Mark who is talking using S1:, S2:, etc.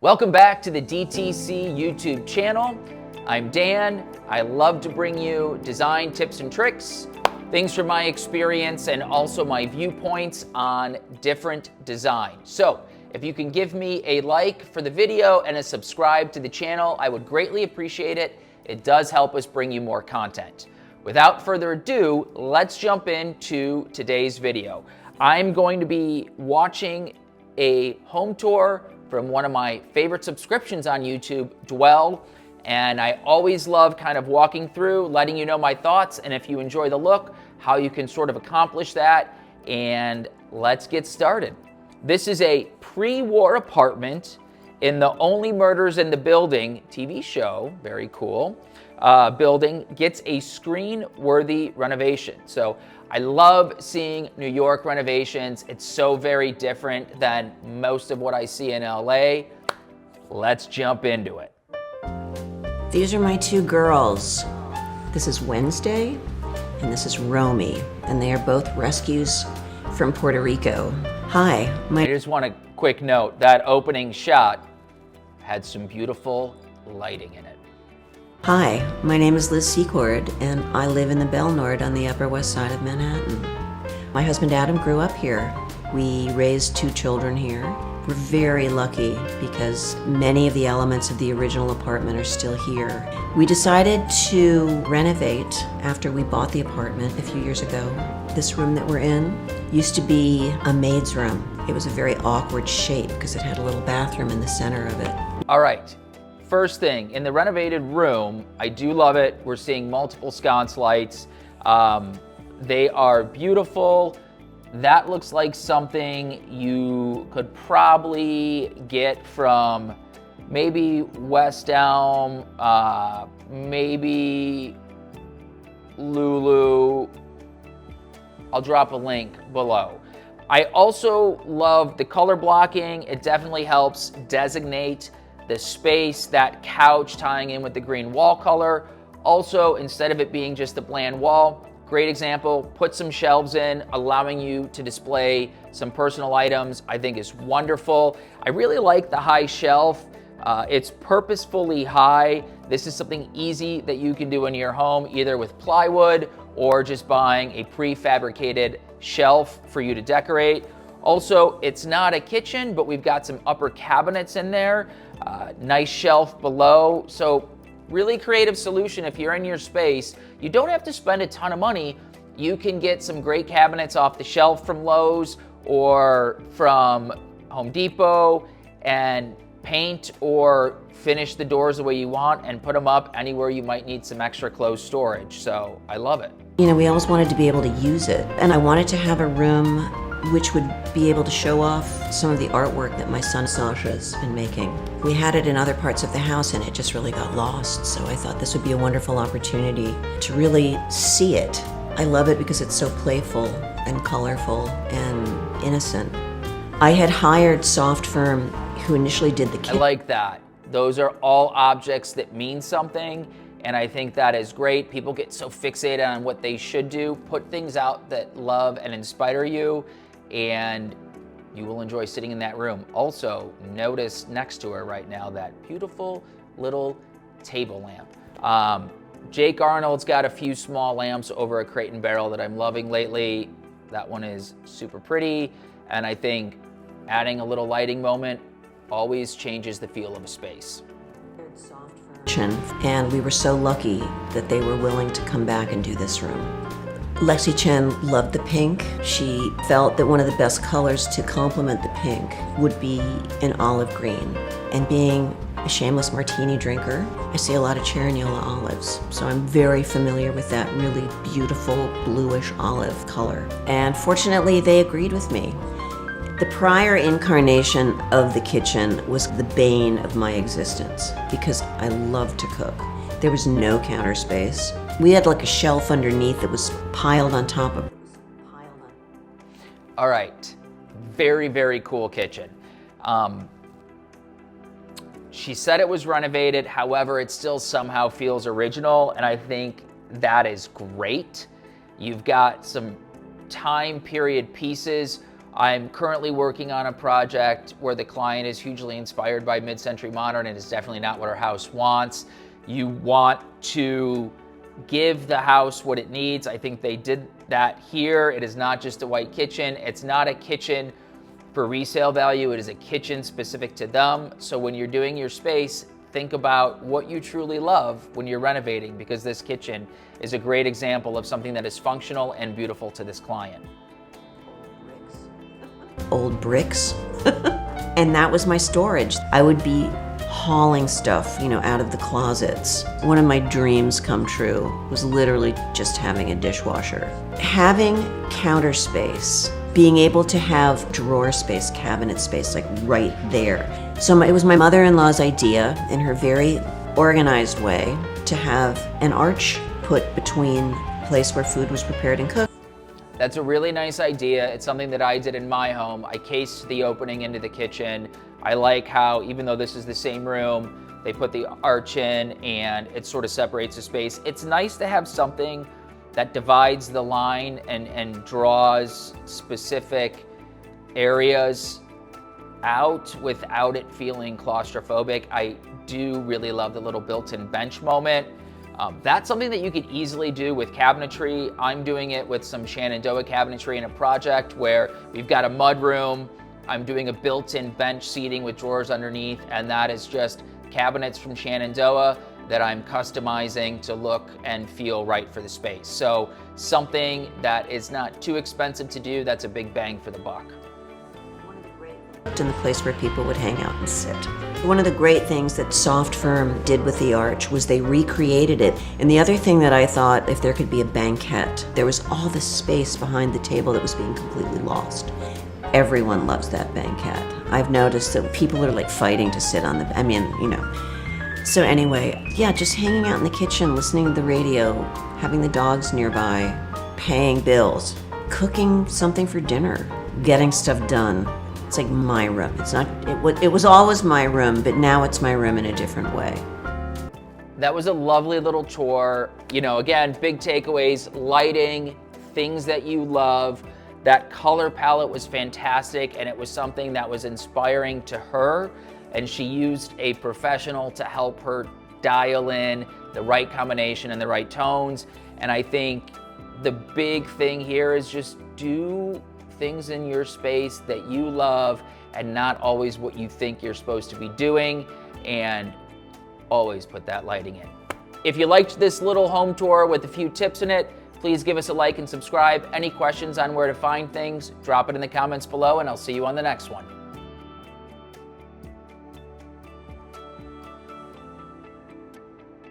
S1: Welcome back to the DTC YouTube channel. I'm Dan. I love to bring you design tips and tricks, things from my experience, and also my viewpoints on different designs. So if you can give me a like for the video and a subscribe to the channel, I would greatly appreciate it. It does help us bring you more content. Without further ado, let's jump into today's video. I'm going to be watching a home tour from one of my favorite subscriptions on YouTube, Dwell. And I always love kind of walking through, letting you know my thoughts, and if you enjoy the look, how you can sort of accomplish that. And let's get started. This is a pre-war apartment in the Only Murders in the Building TV show, very cool, building, gets a screen-worthy renovation. So I love seeing New York renovations. It's so very different than most of what I see in LA. Let's jump into it.
S2: These are my two girls. This is Wednesday and this is Romy, and they are both rescues from Puerto Rico. Hi,
S1: I just want a quick note, that opening shot had some beautiful lighting in it.
S2: Hi, my name is Liz Secord, and I live in the Belnord on the Upper West Side of Manhattan. My husband Adam grew up here. We raised two children here. We're very lucky because many of the elements of the original apartment are still here. We decided to renovate after we bought the apartment a few years ago. This room that we're in used to be a maid's room. It was a very awkward shape because it had a little bathroom in the center of it.
S1: All right. First thing, in the renovated room, I do love it. We're seeing multiple sconce lights. They are beautiful. That looks like something you could probably get from maybe West Elm, maybe Lulu. I'll drop a link below. I also love the color blocking. It definitely helps designate the space, that couch tying in with the green wall color. Also, instead of it being just a bland wall, great example, put some shelves in, allowing you to display some personal items, I think is wonderful. I really like the high shelf. It's purposefully high. This is something easy that you can do in your home, either with plywood or just buying a prefabricated shelf for you to decorate. Also, it's not a kitchen, but we've got some upper cabinets in there, nice shelf below. So really creative solution. If you're in your space, you don't have to spend a ton of money. You can get some great cabinets off the shelf from Lowe's or from Home Depot and paint or finish the doors the way you want and put them up anywhere you might need some extra closed storage. So I love it.
S2: You know, we always wanted to be able to use it, and I wanted to have a room which would be able to show off some of the artwork that my son Sasha's been making. We had it in other parts of the house and it just really got lost, so I thought this would be a wonderful opportunity to really see it. I love it because it's so playful and colorful and innocent. I had hired Soft Firm, who initially did the kitchen.
S1: I like that. Those are all objects that mean something, and I think that is great. People get so fixated on what they should do. Put things out that love and inspire you, and you will enjoy sitting in that room. Also, notice next to her right now that beautiful little table lamp. Jake Arnold's got a few small lamps over at Crate & Barrel that I'm loving lately. That one is super pretty, and I think adding a little lighting moment always changes the feel of a space.
S2: And we were so lucky that they were willing to come back and do this room. Lexi Chen loved the pink. She felt that one of the best colors to complement the pink would be an olive green. And being a shameless martini drinker, I see a lot of Cerignola olives. So I'm very familiar with that really beautiful bluish olive color. And fortunately, they agreed with me. The prior incarnation of the kitchen was the bane of my existence because I love to cook. There was no counter space. We had like a shelf underneath that was piled on top of.
S1: All right, very, very cool kitchen. She said it was renovated, however, it still somehow feels original, and I think that is great. You've got some time period pieces I'm currently working on a project where the client is hugely inspired by mid-century modern, and it's definitely not what our house wants. You want to give the house what it needs. I think they did that here. It is not just a white kitchen. It's not a kitchen for resale value. It is a kitchen specific to them. So when you're doing your space, think about what you truly love when you're renovating, because this kitchen is a great example of something that is functional and beautiful to this client.
S2: Old bricks. And that was my storage. I would be hauling stuff, out of the closets. One of my dreams come true was literally just having a dishwasher. Having counter space, being able to have drawer space, cabinet space, like right there. So it was my mother-in-law's idea, in her very organized way, to have an arch put between the place where food was prepared and cooked.
S1: That's a really nice idea. It's something that I did in my home. I cased the opening into the kitchen. I like how, even though this is the same room, they put the arch in and it sort of separates the space. It's nice to have something that divides the line and draws specific areas out without it feeling claustrophobic. I do really love the little built-in bench moment. That's something that you could easily do with cabinetry. I'm doing it with some Shenandoah cabinetry in a project where we've got a mud room. I'm doing a built-in bench seating with drawers underneath, and that is just cabinets from Shenandoah that I'm customizing to look and feel right for the space. So something that is not too expensive to do, that's a big bang for the buck.
S2: In the place where people would hang out and sit. One of the great things that Soft Firm did with the arch was they recreated it. And the other thing that I thought, if there could be a banquette, there was all this space behind the table that was being completely lost. Everyone loves that banquette. I've noticed that people are like fighting to sit on the, So anyway, yeah, just hanging out in the kitchen, listening to the radio, having the dogs nearby, paying bills, cooking something for dinner, getting stuff done. It's like my room. It was always my room, but now it's my room in a different way.
S1: That was a lovely little tour. Again, big takeaways, lighting, things that you love. That color palette was fantastic, and it was something that was inspiring to her, and she used a professional to help her dial in the right combination and the right tones. And I think the big thing here is just do things in your space that you love and not always what you think you're supposed to be doing, and always put that lighting in. If you liked this little home tour with a few tips in it, please give us a like and subscribe. Any questions on where to find things, drop it in the comments below, and I'll see you on the next one.